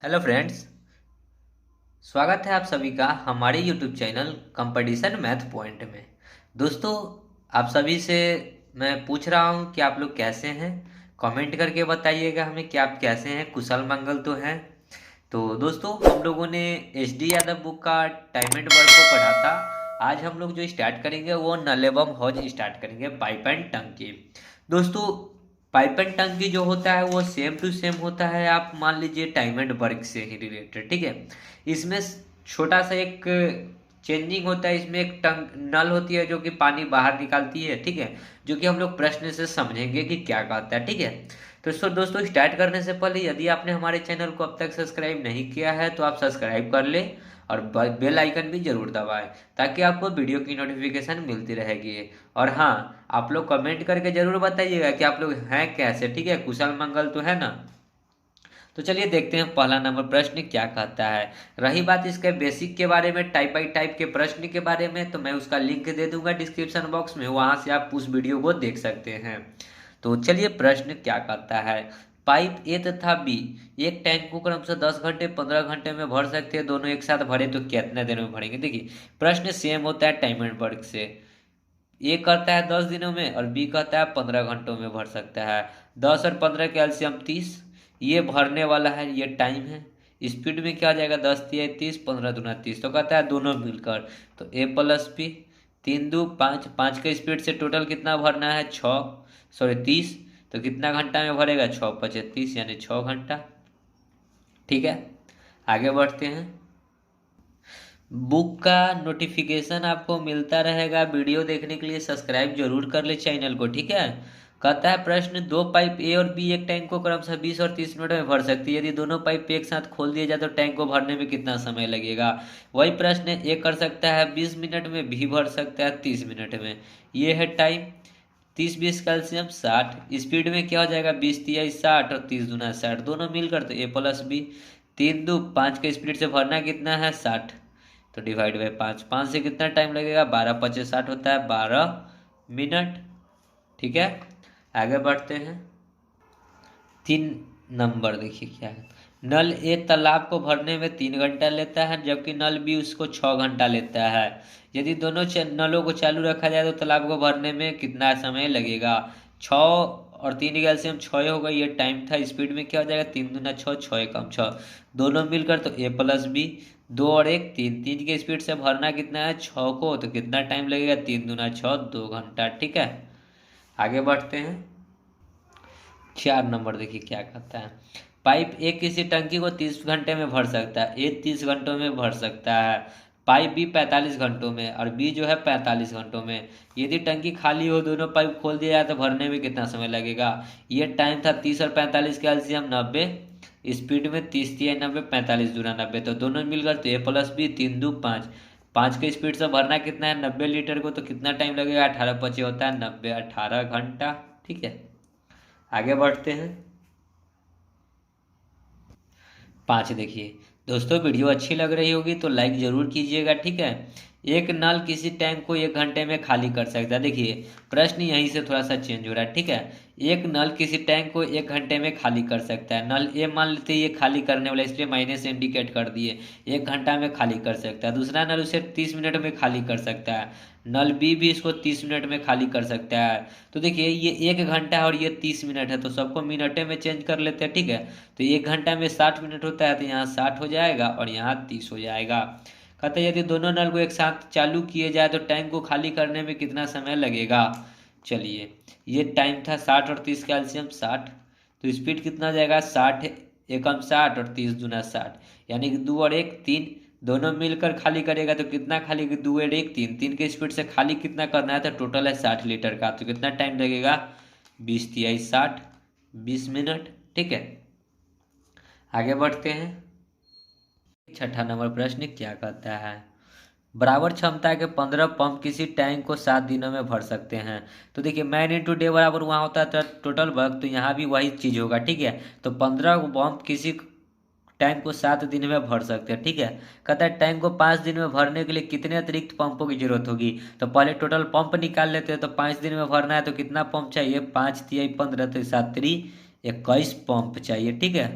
Hello friends. स्वागत है आप सभी का हमारे YouTube channel competition math point में। दोस्तों, आप सभी से मैं पूछ रहा हूं कि आप लोग कैसे हैं। कमेंट करके बताइएगा हमें कि आप कैसे हैं, कुशल मंगल तो हैं। तो दोस्तों, हम लोगों ने एच डी यादव बुक का टाइम एंड वर्क को पढ़ा था। आज हम लोग जो स्टार्ट करेंगे वो नल एवं हौज स्टार्ट करेंगे, पाइप एंड टंकी। दोस्तों, पाइप एंड टंकी जो होता है वो सेम टू सेम होता है, आप मान लीजिए टाइम एंड वर्क से ही रिलेटेड, ठीक है। इसमें छोटा सा एक चेंजिंग होता है, इसमें एक टंक नल होती है जो कि पानी बाहर निकालती है, ठीक है। जो कि हम लोग प्रश्न से समझेंगे कि क्या कहता है, ठीक है। तो सो दोस्तों, स्टार्ट करने से पहले यदि आपने हमारे चैनल को अब तक सब्सक्राइब नहीं किया है तो आप सब्सक्राइब कर ले और बेल आइकन भी जरूर दबाएं ताकि आपको वीडियो की नोटिफिकेशन मिलती रहेगी। और हाँ, आप लोग कमेंट करके जरूर बताइएगा कि आप लोग हैं कैसे, ठीक है, कुशल मंगल तो है ना। तो चलिए देखते हैं पहला नंबर प्रश्न क्या कहता है। रही बात इसके बेसिक के बारे में, टाइप बाई टाइप के प्रश्न के बारे में, तो मैं उसका लिंक दे दूंगा डिस्क्रिप्शन बॉक्स में, वहां से आप उस वीडियो को देख सकते हैं। तो चलिए प्रश्न क्या कहता है। पाइप ए तथा बी एक टैंक को क्रमशः 10 घंटे 15 घंटे में भर सकते हैं, दोनों एक साथ भरे तो कितने दिन में भरेंगे। देखिए, प्रश्न सेम होता है टाइम एंड वर्क से। ए कहता है 10 दिनों में और बी कहता है 15 घंटों में भर सकता है। 10 और 15 का एलसीएम 30। ये भरने वाला है, ये टाइम है। स्पीड में क्या हो जाएगा, 10 × 3 = 30, 15 × 2 = 30, तो कहता है दोनों मिलकर। तो ए प्लस बी, 3 × 2 = 5, 5 के स्पीड से टोटल कितना भरना है, 30। तो कितना घंटा में भरेगा, 6 × 5 = 30 यानी 6 घंटा। ठीक है, आगे बढ़ते हैं। बुक का नोटिफिकेशन आपको मिलता रहेगा, वीडियो देखने के लिए सब्सक्राइब जरूर कर ले चैनल को, ठीक है। कहता है प्रश्न, दो पाइप ए और बी एक टैंक को क्रमशः 20 और 30 मिनट में भर सकती है। यदि दोनों पाइप एक साथ खोल दिए जाए तो टैंक को भरने में कितना समय लगेगा। वही प्रश्न है, ए कर सकता है 20 मिनट में, बी भर सकता है 30 मिनट में। ये है टाइम। 30 × 20 का एलसीएम 60। स्पीड में क्या हो जाएगा, 20 × 3 = 60 और 30 × 2 = 60, दोनों मिलकर तो ए प्लस बी। 3 × 2 = 5 के स्पीड से भरना कितना है, 60। तो डिवाइड बाई 5, 5 से कितना टाइम लगेगा, 12 × 5 = 60 होता है, 12 मिनट। ठीक है, आगे बढ़ते हैं। 3 नंबर देखिए क्या है। नल ए तालाब को भरने में 3 घंटा लेता है, जबकि नल बी उसको 6 घंटा लेता है। यदि दोनों नलों को चालू रखा जाए तो तालाब को भरने में कितना समय लगेगा। 6 और 3 का एलसीएम 6 होगा, ये टाइम था। स्पीड में क्या हो जाएगा, 3 × 2 = 6, 6 × 1 = 6, दोनों मिलकर तो ए प्लस बी। 2 और 1 3, 3 के स्पीड से भरना कितना है, 6 को, तो कितना टाइम लगेगा, 3 × 2 = 6, 2 घंटा। ठीक है, आगे बढ़ते हैं। 4 नंबर देखिए क्या कहता है। पाइप ए किसी टंकी को 30 घंटे में भर सकता है, ए 30 घंटों में भर सकता है। पाइप बी 45 घंटों में और बी जो है 45 घंटों में। यदि टंकी खाली हो, दोनों पाइप खोल दिया जाए तो भरने में कितना समय लगेगा। ये टाइम था। 30 और 45 का एलसीएम 90। स्पीड में 30 × 3 = 90, 45 × 2 = 90, तो दोनों मिलकर तो ए प्लस बी, 3 × 2 = 5। 5 के स्पीड से भरना कितना है, 90 लीटर को, तो कितना टाइम लगेगा, 18 × 5 होता है 90, 18 घंटा। ठीक है, आगे बढ़ते हैं। 5 देखिए। दोस्तों, वीडियो अच्छी लग रही होगी तो लाइक जरूर कीजिएगा, ठीक है। एक नल किसी टैंक को 1 घंटे में खाली कर सकता है। देखिए, प्रश्न यहीं से थोड़ा सा चेंज हो रहा है, ठीक है। एक नल किसी टैंक को 1 घंटे में खाली कर सकता है। नल ए मान लेते हैं ये खाली करने वाला, इसलिए माइनस इंडिकेट कर दिए। 1 घंटा में खाली कर सकता है। दूसरा नल उसे 30 मिनट में खाली कर सकता है। नल बी भी इसको 30 मिनट में खाली कर सकता है। तो देखिए, ये 1 घंटा है और ये 30 मिनट है, तो सबको मिनटे में चेंज कर लेते हैं, ठीक है। तो 1 घंटा में 60 मिनट होता है, तो यहाँ 60 हो जाएगा और यहाँ 30 हो जाएगा। कहते हैं यदि दोनों नल को एक साथ चालू किए जाए तो टैंक को खाली करने में कितना समय लगेगा। चलिए, ये टाइम था। 60 और 30 का एलसीएम 60, तो स्पीड कितना हो जाएगा, 60 × 1 = 60 और 30 × 2 = 60, यानी कि 2 और 1 3, दोनों मिलकर खाली करेगा तो कितना खाली, 2 और 1 3, 3 के स्पीड से खाली कितना करना है, तो टोटल है 60 लीटर का, तो कितना टाइम लगेगा, 20 × 3 = 60, 20 मिनट। ठीक है, आगे बढ़ते हैं। 6 नंबर प्रश्न क्या कहता है। बराबर क्षमता के 15 पंप किसी टैंक को 7 दिनों में भर सकते हैं। तो देखिए, मैन इंटू डे बराबर वहाँ होता है टोटल वर्क, तो यहाँ भी वही चीज़ होगा, ठीक है। तो 15 पंप किसी टैंक को 7 दिन में भर सकते हैं, ठीक है। कहता है टैंक को 5 दिन में भरने के लिए कितने अतिरिक्त पंपों की जरूरत होगी। तो पहले टोटल पंप निकाल लेते हैं। तो 5 दिन में भरना है तो कितना पंप चाहिए, 5 × 3 = 15, तो 7 × 3 = 21 पंप चाहिए, ठीक है।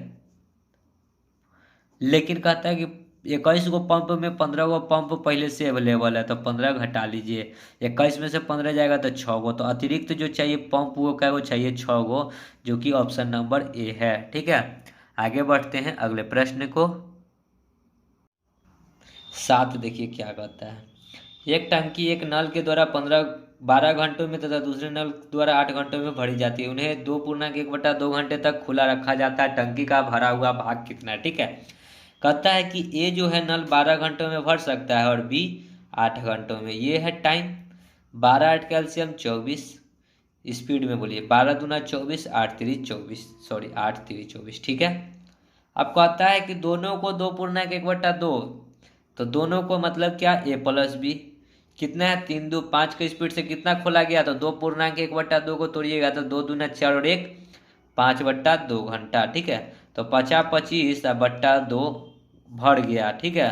लेकिन कहता है कि 21 गो पंप में 15 गो पंप पहले से अवेलेबल है, तो 15 घटा लीजिए। 21 में से 15 जाएगा तो 6 गो, तो अतिरिक्त जो चाहिए पंप वो क्या वो चाहिए 6 गो, जो कि ऑप्शन नंबर ए है। ठीक है, आगे बढ़ते हैं अगले प्रश्न को। 7 देखिए क्या कहता है। एक टंकी एक नल के द्वारा 12 घंटों में तथा दूसरे नल द्वारा 8 घंटों में भरी जाती है। उन्हें 2.1/2 घंटे तक खुला रखा जाता है। टंकी का भरा हुआ भाग कितना है? ठीक है, कहता है कि ए जो है नल 12 घंटों में भर सकता है और बी 8 घंटों में। ये है टाइम। 12 8 कैल्शियम 24, स्पीड में बोलिए। 12 दूना 24, 8 3 24, सॉरी 8 3 24। ठीक है, अब कहता है कि दोनों को 2.1/2, तो दोनों को मतलब क्या ए प्लस बी। कितना है 3 2 5 के स्पीड से कितना खोला गया, तो 2.1/2 को तोड़िएगा तो 2 दूना 4 और 1 5/2 घंटा। ठीक है, तो 50 25/2 भर गया। ठीक है,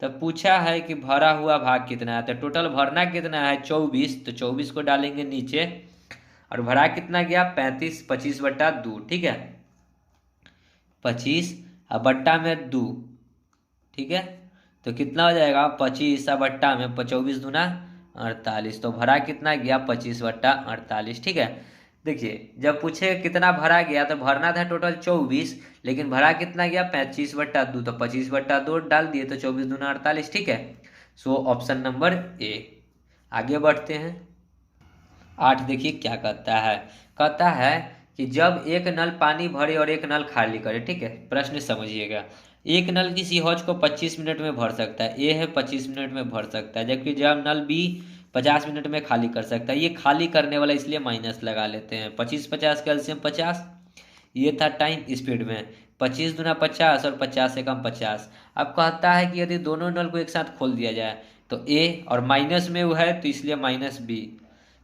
तो पूछा है कि भरा हुआ भाग कितना है, तो टोटल भरना कितना है 24, तो 24 को डालेंगे नीचे और भरा कितना गया 35, 25/2। ठीक है, 25 और बट्टा में 2। ठीक है, तो कितना हो जाएगा 25 बट्टा में 24 दूना 48, तो भरा कितना गया 25/48। ठीक है, देखिए जब पूछे कितना भरा गया तो भरना था टोटल 24, लेकिन भरा कितना गया 25/2, तो 25/2 डाल दिए तो 24 दूना 48। ठीक है, सो ऑप्शन नंबर ए। आगे बढ़ते हैं। 8 देखिए क्या कहता है। कहता है कि जब एक नल पानी भरे और एक नल खाली करे। ठीक है, प्रश्न समझिएगा। एक नल किसी हौज को 25 मिनट में भर सकता है, ए है 25 मिनट में भर सकता है, जबकि जब नल बी 50 मिनट में खाली कर सकता है। ये खाली करने वाला इसलिए माइनस लगा लेते हैं। 25 50 कैल्शियम 50, ये था टाइम। स्पीड में 25 दूना 50 और 50 से कम 50। अब कहता है कि यदि दोनों नल को एक साथ खोल दिया जाए तो ए, और माइनस में वो है तो इसलिए माइनस बी।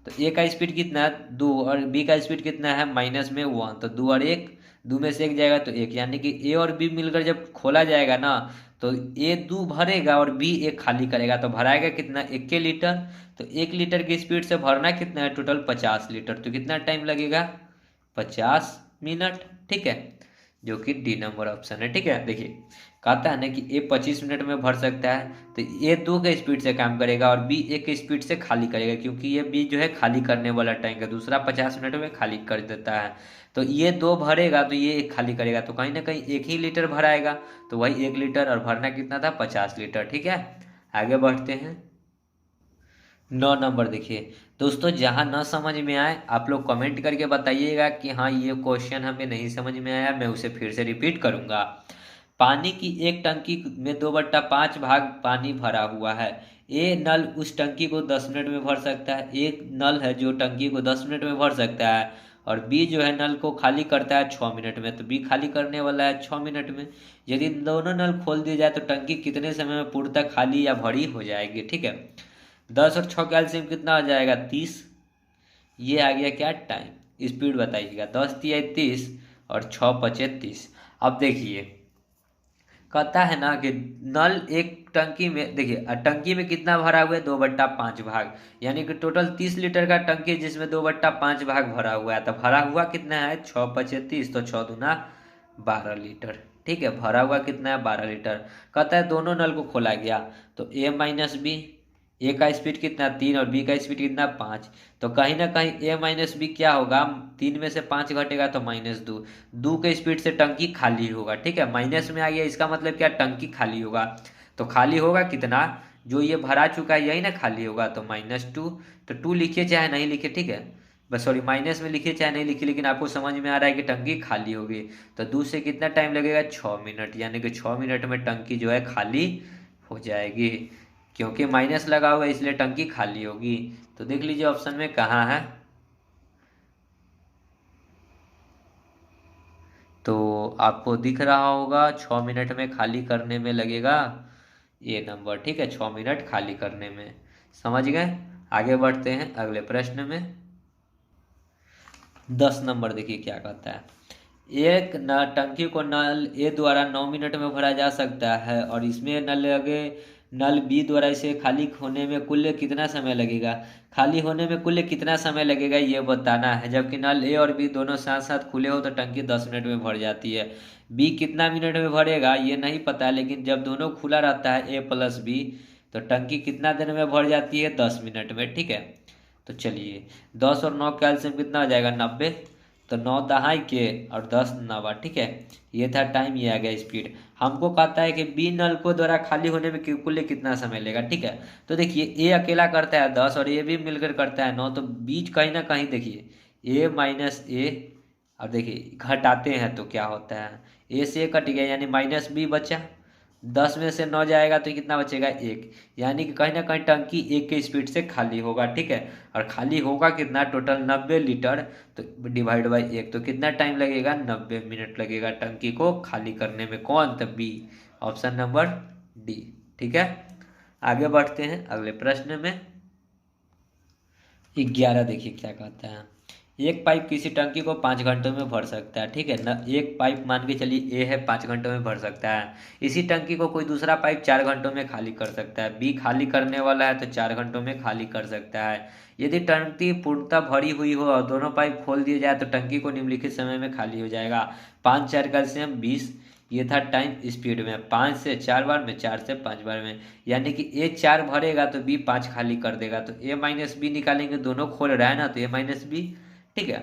तो ए का स्पीड कितना है 2 और बी का स्पीड कितना है माइनस में 1, तो 2 और 1, 2 में से 1 जाएगा तो 1, यानी कि ए और बी मिलकर जब खोला जाएगा ना तो ए 2 भरेगा और बी 1 खाली करेगा, तो भराएगा कितना 1 लीटर। तो 1 लीटर की स्पीड से भरना कितना है टोटल 50 लीटर, तो कितना टाइम लगेगा 50 मिनट। ठीक है, जो कि डी नंबर ऑप्शन है। ठीक है, देखिए कहता है ना कि ए 25 मिनट में भर सकता है, तो ए 2 के स्पीड से काम करेगा और बी 1 के स्पीड से खाली करेगा, क्योंकि ये बी जो है खाली करने वाला टैंक है, दूसरा 50 मिनट में खाली कर देता है। तो ये 2 भरेगा तो ये 1 खाली करेगा, तो कहीं ना कहीं 1 ही लीटर भराएगा, तो वही 1 लीटर, और भरना कितना था 50 लीटर। ठीक है, आगे बढ़ते हैं। 9 नंबर देखिए। दोस्तों जहाँ ना समझ में आए आप लोग कमेंट करके बताइएगा कि हाँ ये क्वेश्चन हमें नहीं समझ में आया, मैं उसे फिर से रिपीट करूँगा। पानी की एक टंकी में 2/5 भाग पानी भरा हुआ है। ए नल उस टंकी को 10 मिनट में भर सकता है। एक नल है जो टंकी को 10 मिनट में भर सकता है, और बी जो है नल को खाली करता है 6 मिनट में, तो बी खाली करने वाला है 6 मिनट में। यदि दोनों नल खोल दिए जाए तो टंकी कितने समय में पूर्णतः खाली या भरी हो जाएगी? ठीक है, 10 और 6 कैल्शियम कितना हो जाएगा 30। ये आ गया क्या टाइम। स्पीड बताइएगा 10 3 30 और 6 5 30। अब देखिए कहता है ना कि नल एक टंकी में, देखिए टंकी में कितना भरा हुआ है 2/5 भाग, यानी कि टोटल 30 लीटर का टंकी है जिसमें 2/5 भाग भरा हुआ है। तो भरा हुआ कितना है 6 5 30, तो 6 दूना 12 लीटर। ठीक है, भरा हुआ कितना है 12 लीटर। कहता है दोनों नल को खोला गया तो ए माइनस बी, ए का स्पीड कितना 3 और बी का स्पीड कितना 5, तो कहीं ना कहीं ए माइनस बी क्या होगा 3 में से 5 घटेगा तो -2, 2 के स्पीड से टंकी खाली होगा। ठीक है, माइनस में आ गया, इसका मतलब क्या टंकी खाली होगा। तो खाली होगा कितना, जो ये भरा चुका है यही ना खाली होगा, तो -2। तो 2 लिखिए चाहे नहीं लिखिए, ठीक है, बस सॉरी माइनस में लिखिए चाहे नहीं लिखिए, लेकिन आपको समझ में आ रहा है कि टंकी खाली होगी। तो 2 से कितना टाइम लगेगा 6 मिनट, यानी कि 6 मिनट में टंकी जो है खाली हो जाएगी। क्योंकि माइनस लगा हुआ है इसलिए टंकी खाली होगी। तो देख लीजिए ऑप्शन में कहाँ है। तो आपको दिख रहा होगा 6 मिनट में खाली करने में लगेगा ये नंबर। ठीक है, 6 मिनट खाली करने में। समझ गए? आगे बढ़ते हैं अगले प्रश्न में। 10 नंबर देखिए क्या कहता है। एक टंकी को नल ए द्वारा 9 मिनट में भरा जा सकता है और इसमें नल बी द्वारा इसे खाली होने में कुल कितना समय लगेगा। खाली होने में कुल कितना समय लगेगा ये बताना है। जबकि नल ए और बी दोनों साथ साथ खुले हो तो टंकी 10 मिनट में भर जाती है। बी कितना मिनट में भरेगा ये नहीं पता, लेकिन जब दोनों खुला रहता है ए प्लस बी तो टंकी कितना देर में भर जाती है, 10 मिनट में। ठीक है, तो चलिए 10 और 9 का एलसीएम कितना हो जाएगा, 90। तो 9 दहाई के और 10 नवा। ठीक है, ये था टाइम, ये आ गया स्पीड। हमको कहता है कि बी नलकों द्वारा खाली होने में कुल कितना समय लेगा। ठीक है, तो देखिए ए अकेला करता है 10 और ए भी मिलकर करता है 9, तो बीच कहीं ना कहीं देखिए ए माइनस ए, अब देखिए घटाते हैं तो क्या होता है, ए से कट गया यानी माइनस बी बचा। 10 में से 9 जाएगा तो कितना बचेगा, 1। यानी कि कहीं ना कहीं टंकी 1 के स्पीड से खाली होगा। ठीक है, और खाली होगा कितना, टोटल 90 लीटर, तो डिवाइड बाई 1, तो कितना टाइम लगेगा, 90 मिनट लगेगा टंकी को खाली करने में। कौन, तो बी, ऑप्शन नंबर डी। ठीक है, आगे बढ़ते हैं अगले प्रश्न में। 11 देखिए क्या कहता है। एक पाइप किसी टंकी को 5 घंटों में भर सकता है। ठीक है ना, एक पाइप मान के चलिए ए है, 5 घंटों में भर सकता है। इसी टंकी को कोई दूसरा पाइप 4 घंटों में खाली कर सकता है। बी खाली करने वाला है तो 4 घंटों में खाली कर सकता है। यदि टंकी पूर्णतः भरी हुई हो और दोनों पाइप खोल दिए जाए तो टंकी को निम्नलिखित समय में खाली हो जाएगा। 5 4 का एलसीएम 20। ये था टाइम स्पीड में, 5 से 4 बार में, 4 से 5 बार में। यानी कि ए 4 भरेगा तो बी 5 खाली कर देगा। तो ए माइनस बी निकालेंगे, दोनों खोल रहा है ना, तो ए माइनस बी। ठीक है,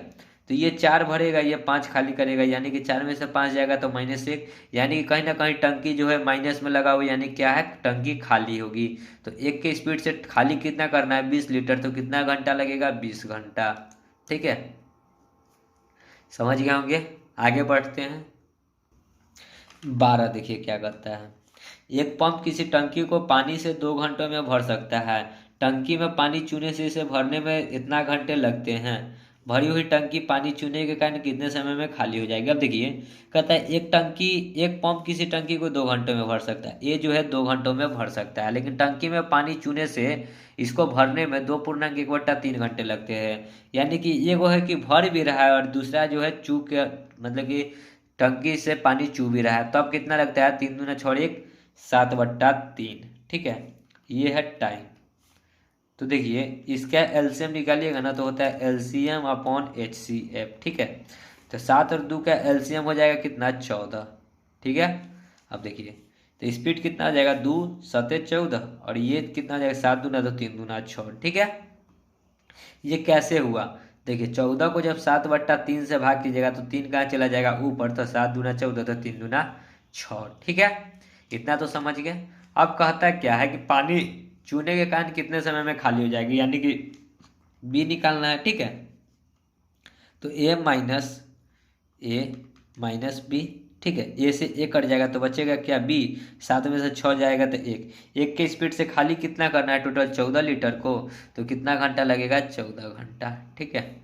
तो ये 4 भरेगा, ये 5 खाली करेगा, यानी कि 4 में से 5 जाएगा तो -1। यानी कि कहीं ना कहीं टंकी जो है माइनस में लगा हुआ, यानी क्या है, टंकी खाली होगी। तो 1 के स्पीड से खाली कितना करना है, 20 लीटर, तो कितना घंटा लगेगा, 20 घंटा। ठीक है, समझ गए होंगे। आगे बढ़ते हैं। 12 देखिए क्या कहता है। एक पंप किसी टंकी को पानी से 2 घंटों में भर सकता है। टंकी में पानी चूने से इसे भरने में इतना घंटे लगते हैं। भरी हुई टंकी पानी चूने के कारण कितने समय में खाली हो जाएगी। अब देखिए कहता है एक पंप किसी टंकी को 2 घंटों में भर सकता है। ये जो है 2 घंटों में भर सकता है, लेकिन टंकी में पानी चूने से इसको भरने में 2.1/3 घंटे लगते हैं। यानी कि ये वो है कि भर भी रहा है और दूसरा जो है चू के मतलब कि टंकी से पानी चू भी रहा है, तब कितना लगता है, 3 दूना 6 1 7/3। ठीक है, ये है टाइम। तो देखिए इसका एलसीएम निकालिएगा ना तो होता है एलसीएम अपॉन HCF। ठीक है, तो 7 और 2 का एलसीएम हो जाएगा कितना, 14। ठीक है, अब देखिए तो स्पीड कितना आ जाएगा, 2 7 14, और ये कितना आ जाएगा, 7 दूना तो 3 दूना 6। ठीक है, ये कैसे हुआ, देखिए 14 को जब 7/3 से भाग कीजिएगा तो 3 कहाँ चला जाएगा ऊपर, तो 7 दूना 14 तो 3 दूना 6। ठीक है, इतना तो समझ गए। अब कहता है क्या है कि पानी चूने के कारण कितने समय में खाली हो जाएगी, यानी कि बी निकालना है। ठीक है, तो ए माइनस बी। ठीक है, ए से ए कट जाएगा तो बचेगा क्या, बी। 7 में से 6 जाएगा तो 1 के स्पीड से खाली कितना करना है, टोटल 14 लीटर को, तो कितना घंटा लगेगा, 14 घंटा। ठीक है,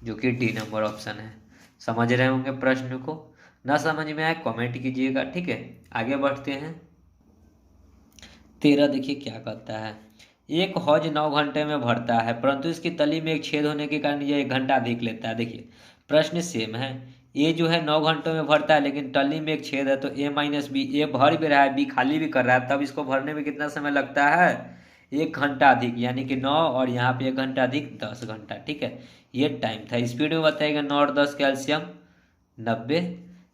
जो कि डी नंबर ऑप्शन है। समझ रहे होंगे प्रश्न को, ना समझ में आए कमेंट कीजिएगा। ठीक है, आगे बढ़ते हैं। 13 देखिए क्या कहता है। एक हौज 9 घंटे में भरता है, परंतु इसकी तली में एक छेद होने के कारण यह 1 घंटा अधिक लेता है। देखिए प्रश्न सेम है, ए जो है 9 घंटों में भरता है, लेकिन तली में एक छेद है, तो ए माइनस बी, ए भर भी रहा है, बी खाली भी कर रहा है, तब इसको भरने में कितना समय लगता है, 1 घंटा अधिक, यानी कि 9 और यहाँ पे 1 घंटा अधिक, 10 घंटा। ठीक है, ये टाइम था। स्पीड में बताएगा 9 और 10 कैल्शियम 90,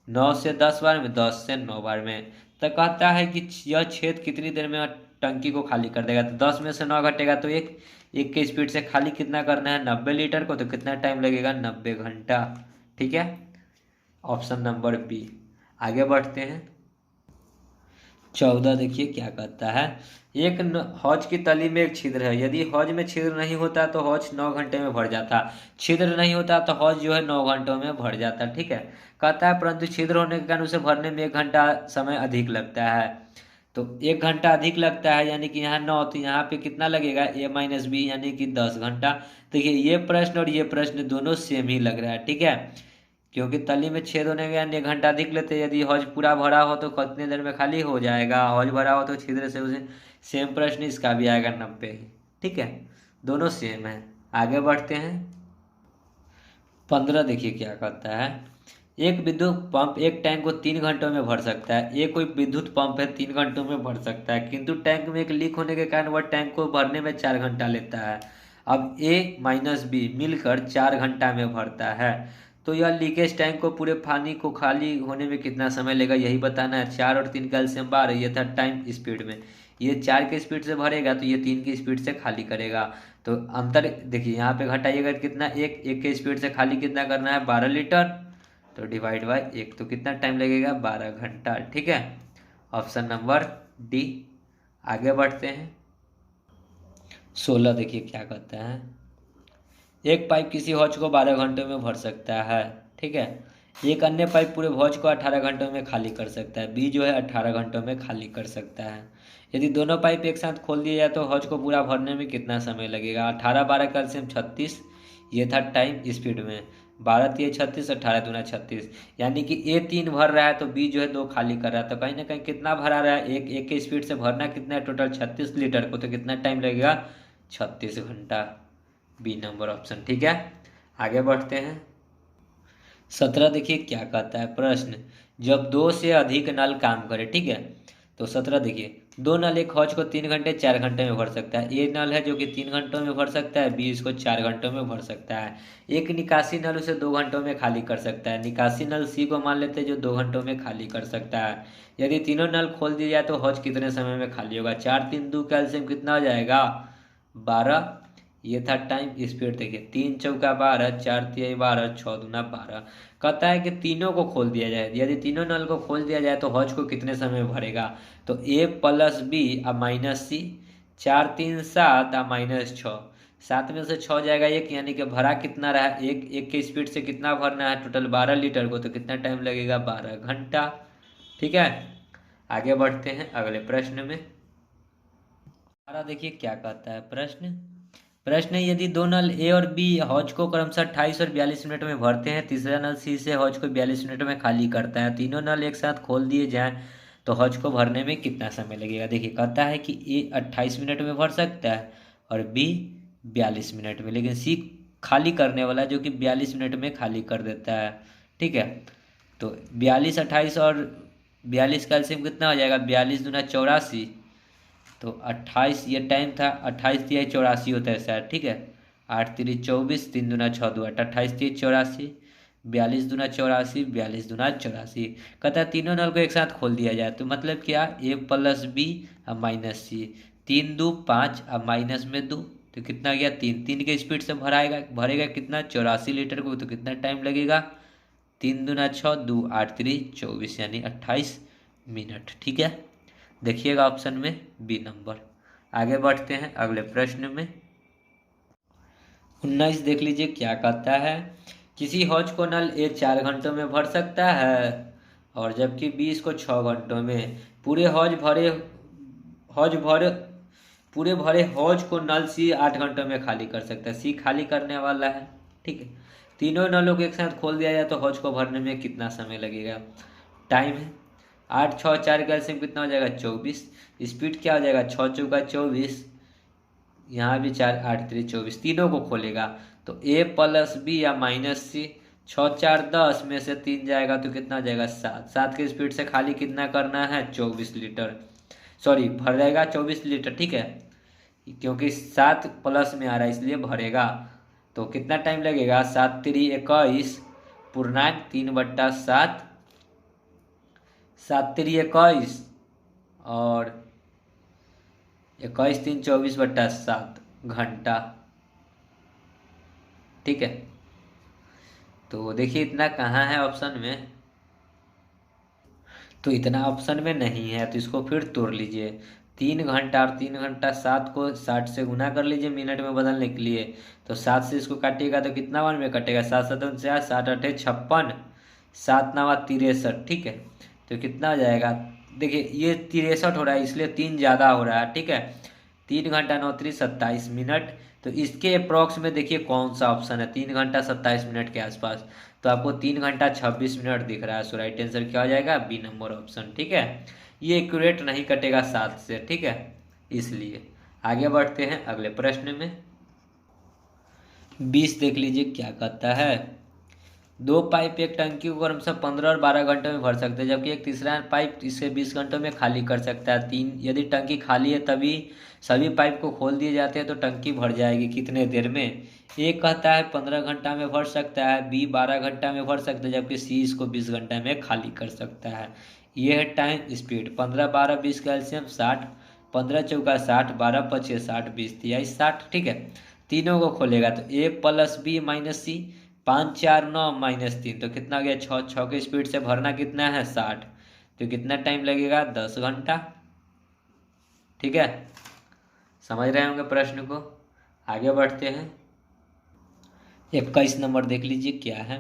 9 से 10 बार में, 10 से 9 बार में। तो कहता है कि यह छेद कितनी देर में टंकी को खाली कर देगा, तो 10 में से 9 घटेगा तो एक के स्पीड से खाली कितना करना है, 90 लीटर को, तो कितना टाइम लगेगा, 90 घंटा। ठीक है, ऑप्शन नंबर बी। आगे बढ़ते हैं। 14 देखिए क्या कहता है। एक हौज की तली में एक छिद्र है, यदि हौज में छिद्र नहीं होता तो हौज 9 घंटे में भर जाता, छिद्र नहीं होता तो हौज जो है 9 घंटों में भर जाता। ठीक है, कहता है परंतु छिद्र होने के कारण उसे भरने में 1 घंटा समय अधिक लगता है। तो 1 घंटा अधिक लगता है, यानी कि यहाँ 9, तो यहाँ पे कितना लगेगा, ए माइनस बी, यानी कि 10 घंटा। देखिए ये प्रश्न और ये प्रश्न दोनों सेम ही लग रहा है। ठीक है, क्योंकि तली में छेद होने के कारण 1 घंटा अधिक लेते हैं, यदि हौज पूरा भरा हो तो कितने देर में खाली हो जाएगा, हौज भरा हो तो छिद्र से उसे, सेम प्रश्न इसका भी आएगा 90। ठीक है, दोनों सेम है। आगे बढ़ते हैं। 15 देखिए क्या कहता है। एक विद्युत पंप एक टैंक को 3 घंटों में भर सकता है। ये कोई विद्युत पंप है 3 घंटों में भर सकता है, किंतु टैंक में एक लीक होने के कारण वह टैंक को भरने में 4 घंटा लेता है। अब ए माइनस बी मिलकर 4 घंटा में भरता है, तो यह लीकेज टैंक को पूरे पानी को खाली होने में कितना समय लेगा यही बताना है। 4 और 3 का एलसीएम 12, ये था टाइम स्पीड में। ये 4 की स्पीड से भरेगा तो ये 3 की स्पीड से खाली करेगा। तो अंतर देखिए यहाँ पे घटाइएगा कितना, एक के स्पीड से खाली कितना करना है 12 लीटर, तो डिवाइड बाय 1, तो कितना टाइम लगेगा 12 घंटा। ठीक है, ऑप्शन नंबर डी। आगे बढ़ते हैं 16, देखिए क्या कहता है। एक पाइप किसी हौज को 12 घंटों में भर सकता है। ठीक है, एक अन्य पाइप पूरे हौज को 18 घंटों में खाली कर सकता है। बी जो है 18 घंटों में खाली कर सकता है। यदि दोनों पाइप एक साथ खोल दिया जाए तो हौज को पूरा भरने में कितना समय लगेगा। 18 12 का एलसीएम 36, ये था टाइम स्पीड में। 12 3 36, 18 दूना 36, यानी कि ए 3 भर रहा है तो बी जो है 2 खाली कर रहा है। तो कहीं ना कहीं कितना भरा रहा है, एक के स्पीड से भरना कितना है टोटल 36 लीटर को, तो कितना टाइम लगेगा 36 घंटा। B number option. ठीक है, आगे बढ़ते हैं 17, देखिए क्या कहता है प्रश्न। जब 2 से अधिक नल काम करे, ठीक है, तो 17 देखिए, 2 नल एक हौज को 3 घंटे 4 घंटे में भर सकता है। ये नल है जो कि 3 घंटों में भर सकता है, बी इसको 4 घंटों में भर सकता है। एक निकासी नल उसे 2 घंटों में खाली कर सकता है। निकासी नल सी को मान लेते हैं जो 2 घंटों में खाली कर सकता है। यदि तीनों नल खोल दिया जाए तो हौज कितने समय में खाली होगा। 4 3 2 का एलसीएम कितना हो जाएगा 12, ये था टाइम स्पीड। देखिए 3 चौका 12, 4 तिहाई 12, 6 दूना 12। कहता है कि तीनों को खोल दिया जाए, यदि तीनों नल को खोल दिया जाए तो हौज को कितने समय में भरेगा। तो ए प्लस बी अब माइनस सी, 4 3 7 अब माइनस 6, 7 में से 6 जाएगा 1, यानी कि भरा कितना रहा एक के स्पीड से कितना भरना है टोटल 12 लीटर को, तो कितना टाइम लगेगा 12 घंटा। ठीक है, आगे बढ़ते हैं अगले प्रश्न में। देखिए क्या कहता है प्रश्न। प्रश्न है, यदि दो नल ए और बी हौज को क्रमशः 28 और 42 मिनट में भरते हैं, तीसरा नल सी से हौज को 42 मिनट में खाली करता है, तीनों नल एक साथ खोल दिए जाएं तो हौज को भरने में कितना समय लगेगा। देखिए कहता है कि ए 28 मिनट में भर सकता है और बी 42 मिनट में, लेकिन सी खाली करने वाला जो कि 42 मिनट में खाली कर देता है। ठीक है, तो 42 28 और 42 का एलसीएम कितना हो जाएगा 42 दूना 84, तो 28 ये टाइम था, 28 तिहाई 84 होता है सर। ठीक है, 8 3 24, 3 दूना 6 2 8, 28 3 84, 42 दूना 84, 42 दूना 84। कहता है तीनों नल को एक साथ खोल दिया जाए, तो मतलब क्या, ए प्लस बी अब माइनस सी, 3 2 5 अब माइनस में 2, तो कितना गया 3, 3 के स्पीड से भरेगा कितना 84 लीटर को, तो कितना टाइम लगेगा 3 दूना 6 2 8 3 24, यानी 28 मिनट। ठीक है, देखिएगा ऑप्शन में बी नंबर। आगे बढ़ते हैं अगले प्रश्न में 19, देख लीजिए क्या कहता है। किसी हौज को नल ए 4 घंटों में भर सकता है और जबकि बी इसको 6 घंटों में। हौज भरे पूरे भरे हौज को नल सी 8 घंटों में खाली कर सकता है। सी खाली करने वाला है। ठीक है, तीनों नलों को एक साथ खोल दिया जाए तो हौज को भरने में कितना समय लगेगा। टाइम है 8 6 4 का एलसीएम कितना हो जाएगा 24, स्पीड क्या हो जाएगा 6 चौका 24, यहाँ भी 4 8 3 24, तीनों को खोलेगा तो ए प्लस बी या माइनस सी, 6 4 10 में से 3 जाएगा तो कितना हो जाएगा 7, 7 के स्पीड से खाली कितना करना है 24 लीटर, सॉरी भरेगा 24 लीटर। ठीक है, क्योंकि 7 प्लस में आ रहा है इसलिए भरेगा। तो कितना टाइम लगेगा 7 3 21 पूर्णांक 3/7, 7 3 21 और 21 3 24/7 घंटा। ठीक है, तो देखिए इतना कहाँ है ऑप्शन में, तो इतना ऑप्शन में नहीं है, तो इसको फिर तोड़ लीजिए। 3 घंटा और 3 घंटा, 7 को 60 से गुना कर लीजिए मिनट में बदलने के लिए, तो 7 से इसको काटिएगा तो कितना वन में कटेगा 7 7 49, 7 8 56, 7 9 63। ठीक है, तो कितना हो जाएगा, देखिए ये 63 हो रहा है इसलिए 3 ज़्यादा हो रहा है। ठीक है, 3 घंटा 9 3 27 मिनट, तो इसके अप्रॉक्स में देखिए कौन सा ऑप्शन है 3 घंटा 27 मिनट के आसपास, तो आपको 3 घंटा 26 मिनट दिख रहा है। सो राइट आंसर क्या हो जाएगा बी नंबर ऑप्शन। ठीक है, ये एक्यूरेट नहीं कटेगा 7 से। ठीक है, इसलिए आगे बढ़ते हैं अगले प्रश्न में 20, देख लीजिए क्या कहता है। दो पाइप एक टंकी को क्रमशः 15 और 12 घंटे में भर सकते हैं, जबकि एक तीसरा पाइप इसे 20 घंटों में खाली कर सकता है। तीन, यदि टंकी खाली है तभी सभी पाइप को खोल दिए जाते हैं तो टंकी भर जाएगी कितने देर में। ए कहता है 15 घंटा में भर सकता है, बी 12 घंटा में भर सकता है, जबकि सी इसको 20 घंटा में खाली कर सकता है। ये है टाइम स्पीड। 15 12 20 का एलसीएम 60, 15 चौका 60, 12 पचे 60, 20 तिहाई 60। ठीक है, तीनों को खोलेगा तो ए प्लस बी माइनस सी, 5 4 9 -3 तो कितना हो गया 6। 6 की स्पीड से भरना कितना है 60, तो कितना टाइम लगेगा 10 घंटा। ठीक है, समझ रहे होंगे प्रश्न को। आगे बढ़ते हैं। 21 नंबर देख लीजिए क्या है।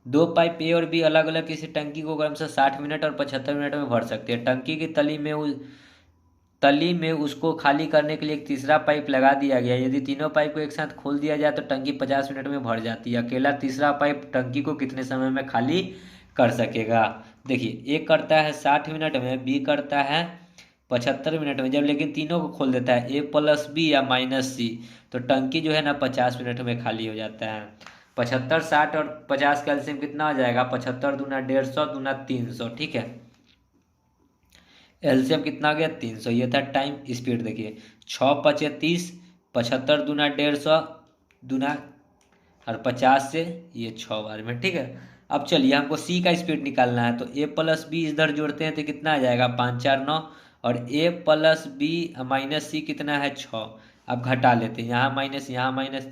दो पाइप ए और बी अलग अलग किसी टंकी को क्रमशः 60 मिनट और 75 मिनट में भर सकते हैं। टंकी की तली में उसको खाली करने के लिए एक तीसरा पाइप लगा दिया गया। यदि तीनों पाइप को एक साथ खोल दिया जाए तो टंकी 50 मिनट में भर जाती है। अकेला तीसरा पाइप टंकी को कितने समय में खाली कर सकेगा। देखिए, ए करता है 60 मिनट में, बी करता है 75 मिनट में। जब लेकिन तीनों को खोल देता है ए प्लस बी या माइनस सी, तो टंकी जो है ना 50 मिनट में खाली हो जाता है। 75 60 और 50 का एलसीएम कितना हो जाएगा 75 दूना 150 दूना 300। ठीक है, एलसीएम कितना हो गया 300। ये था टाइम स्पीड। देखिए 6 पचे 30, 75 दूना 150 दूना और 50 से ये 6 बार में। ठीक है, अब चलिए हमको सी का स्पीड निकालना है, तो ए प्लस बी इधर जोड़ते हैं तो कितना आ जाएगा 5 4 9, और ए प्लस बी माइनस सी कितना है 6। अब घटा लेते हैं, यहाँ माइनस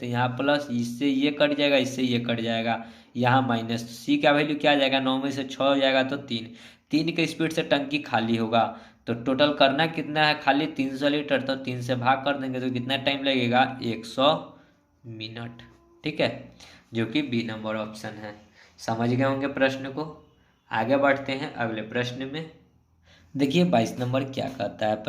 तो यहाँ प्लस, इससे ये कट जाएगा, इससे ये कट जाएगा, यहाँ माइनस। तो सी का वैल्यू क्या आ जाएगा 9 में से 6 हो जाएगा तो 3। 3 के स्पीड से टंकी खाली होगा। तो टोटल करना कितना है खाली 300 लीटर, तो 3 से भाग कर देंगे तो कितना टाइम लगेगा 100 मिनट। ठीक है, जो कि बी नंबर ऑप्शन है। समझ गए होंगे प्रश्न को। आगे बढ़ते हैं अगले प्रश्न में। देखिए 22 नंबर क्या कहता है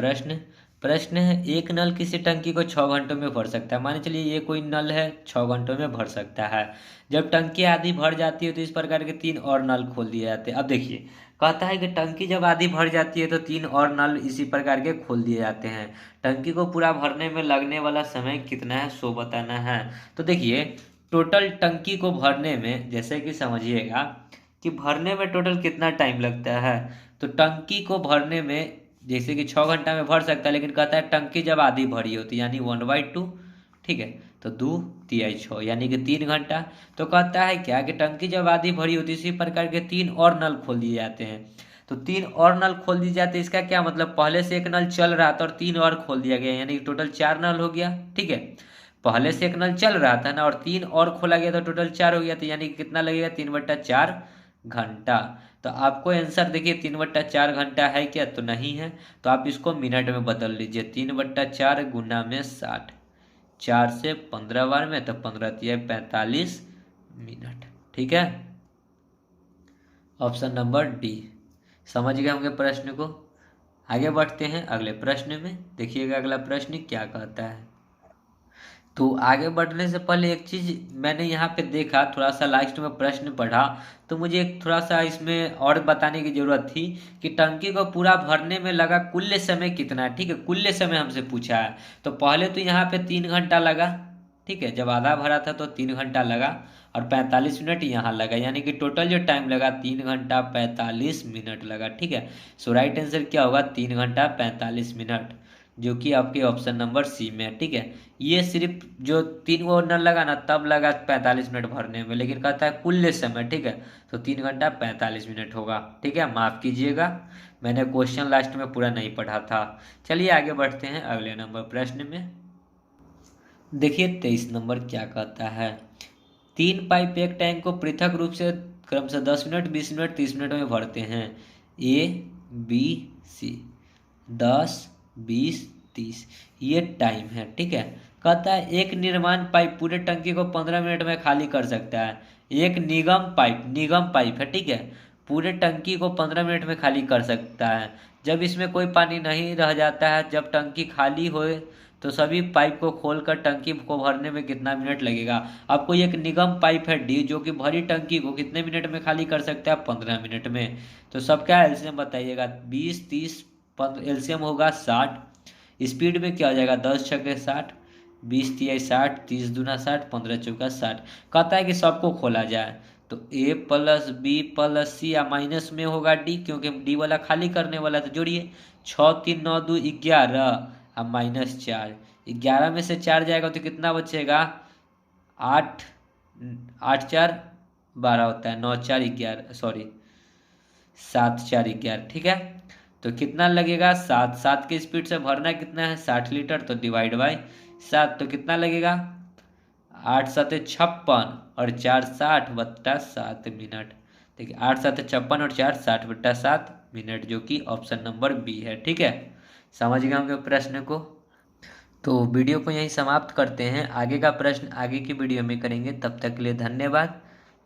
प्रश्न है एक नल किसी टंकी को 6 घंटों में भर सकता है। मान चलिए ये कोई नल है, 6 घंटों में भर सकता है। जब टंकी आधी भर जाती है तो इस प्रकार के 3 और नल खोल दिए जाते हैं। अब देखिए, कहता है कि टंकी जब आधी भर जाती है तो 3 और नल इसी प्रकार के खोल दिए जाते हैं। टंकी को पूरा भरने में लगने वाला समय कितना है सो बताना है। तो देखिए, टोटल टंकी को भरने में, जैसे कि समझिएगा कि भरने में टोटल कितना टाइम लगता है। तो टंकी को भरने में जैसे कि 6 घंटा में भर सकता है, लेकिन कहता है टंकी जब आधी भरी होती है यानी 1/2। ठीक है, तो 2 तिहाई 6 यानी कि 3 घंटा। तो कहता है क्या कि टंकी जब आधी भरी होती है इसी प्रकार के 3 और नल खोल दिए जाते हैं। तो 3 और नल खोल दिए जाते हैं, इसका क्या मतलब, पहले से एक नल चल रहा था और 3 और खोल दिया गया, यानी कि टोटल 4 नल हो गया। ठीक है, पहले से एक नल चल रहा था ना और 3 और खोला गया तो टोटल 4 हो गया, तो यानी कि कितना लगेगा 3/4 घंटा। तो आपको आंसर देखिए 3/4 घंटा है क्या, तो नहीं है। तो आप इसको मिनट में बदल लीजिए, 3/4 गुना में 60, 4 से 15 बार में, तो 15 तिया 45 मिनट। ठीक है, ऑप्शन नंबर डी। समझ गए होंगे प्रश्न को। आगे बढ़ते हैं अगले प्रश्न में। देखिएगा अगला प्रश्न क्या कहता है। तो आगे बढ़ने से पहले एक चीज़ मैंने यहाँ पे देखा, थोड़ा सा लास्ट में प्रश्न पढ़ा तो मुझे एक थोड़ा सा इसमें और बताने की ज़रूरत थी कि टंकी को पूरा भरने में लगा कुल समय कितना है। ठीक है, कुल समय हमसे पूछा है। तो पहले तो यहाँ पे 3 घंटा लगा। ठीक है, जब आधा भरा था तो 3 घंटा लगा और 45 मिनट यहाँ लगा, यानी कि टोटल जो टाइम लगा 3 घंटा 45 मिनट लगा। ठीक है, सो राइट आंसर क्या होगा 3 घंटा 45 मिनट, जो कि आपके ऑप्शन नंबर सी में है। ठीक है, ये सिर्फ जो 3 वो नल लगा ना तब लगा 45 मिनट भरने में, लेकिन कहता है कुल समय। ठीक है, तो 3 घंटा 45 मिनट होगा। ठीक है, माफ़ कीजिएगा, मैंने क्वेश्चन लास्ट में पूरा नहीं पढ़ा था। चलिए आगे बढ़ते हैं अगले नंबर प्रश्न में। देखिए 23 नंबर क्या कहता है। 3 पाइप एक टैंक को पृथक रूप से क्रमशः 10 मिनट 20 मिनट 30 मिनट में भरते हैं। ए बी सी, 10 20 30 ये टाइम है। ठीक है, कहता है एक निर्माण पाइप पूरे टंकी को 15 मिनट में खाली कर सकता है। एक निगम पाइप है। ठीक है, पूरे टंकी को 15 मिनट में खाली कर सकता है जब इसमें कोई पानी नहीं रह जाता है। जब टंकी खाली होए तो सभी पाइप को खोलकर टंकी को भरने में कितना मिनट लगेगा। आपको एक निगम पाइप है डी, जो कि भरी टंकी को कितने मिनट में खाली कर सकता है 15 मिनट में। तो सबका एलसीएम बताइएगा, 20 30 एलसीएम होगा 60। स्पीड में क्या हो जाएगा 10 छक्के 60, 20 तिहाई 60, 30 दूना 60, 15 चौका 60। कहता है कि सबको खोला जाए, तो ए प्लस बी प्लस सी या माइनस में होगा डी, क्योंकि डी वाला खाली करने वाला। तो जोड़िए 6 3 9 2 11 और -4, 11 में से 4 जाएगा तो कितना बचेगा? 8, 8 4 12 होता है, 9 4 11, सॉरी 7 4 11, ठीक है। तो कितना लगेगा? 7, 7 की स्पीड से भरना कितना है? 60 लीटर, तो डिवाइड बाई 7, तो कितना लगेगा? 8 7 56 और 4 60 बट्टा 7 मिनट। देखिए 8 7 56 और 4 60 बट्टा 7 मिनट, जो कि ऑप्शन नंबर बी है, ठीक है। समझ गए होंगे प्रश्न को। तो वीडियो को यहीं समाप्त करते हैं, आगे का प्रश्न आगे की वीडियो में करेंगे। तब तक के लिए धन्यवाद।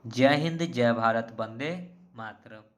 जय हिंद, जय भारत, वंदे मातरम।